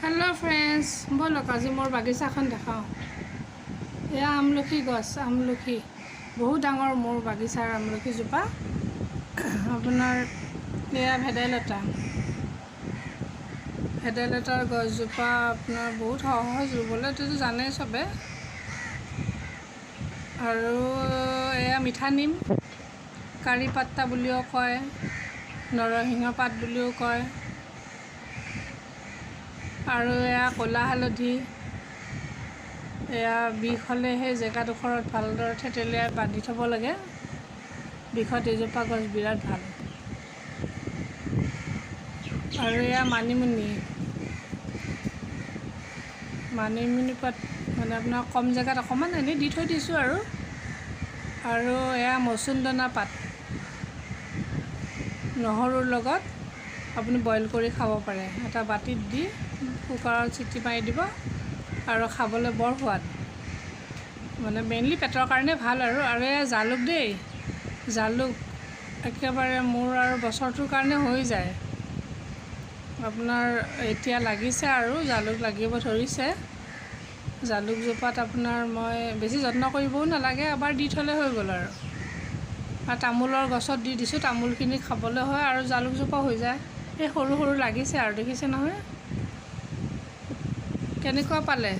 hello friends बोलक आज मोर बागिचाखन देखाओ या আমলখি गछ আমলখি बहुत डाঙर मोर बागिचार আমলখিজোপা আপোনাৰ এয়া ভেদাইলতাৰ গছজোপা আপোনাৰ বহুত সহজ ৰুবলৈ তো জানে চবে আৰু এয়া মিঠা নিম কাৰি পাত্তা বুলিও কয় নৰসিংহ পাত বুলিও কয় আৰু এয়া কলা হালধি এয়া বিষ হ'লে সেই জেগাডোখৰত ভালদৰে থেতেলিয়াই বান্ধি থ'ব লাগে বিষত এজোপা গছ বিৰাট ভাল আৰু এয়া মানিমুনি পাত মানে আপোনাৰ কম জেগাত অকণমান এনেই দি থৈ দিছোঁ আৰু এয়া মচুন্দনা পাত নহৰুৰ লগত আপুনি বইল কৰি খাব পাৰে এটা বাটিত দি কুকাৰত চিটি মাৰি দিব আৰু খাবলৈ বৰ সোৱাদ মানে মেইনলি পেটৰ কাৰণে ভাল আৰু এয়া জালুক দেই জালুক একেবাৰে মোৰ আৰু বছৰটোৰ কাৰণে হৈ যায় আপোনাৰ এতিয়া লাগিছে আৰু জালুক লাগিব ধৰিছে জালুকজোপাত আপোনাৰ মই বেছি যত্ন কৰিবও নালাগে এবাৰ দি থ'লে হৈ গ'ল আৰু তামোলৰ গছত দি দিছোঁ তামোলখিনি খাবলৈ হয় আৰু জালুকজোপা হৈ যায় এই সৰু সৰু লাগিছে আৰু দেখিছে নহয় কেনেকুৱা পালে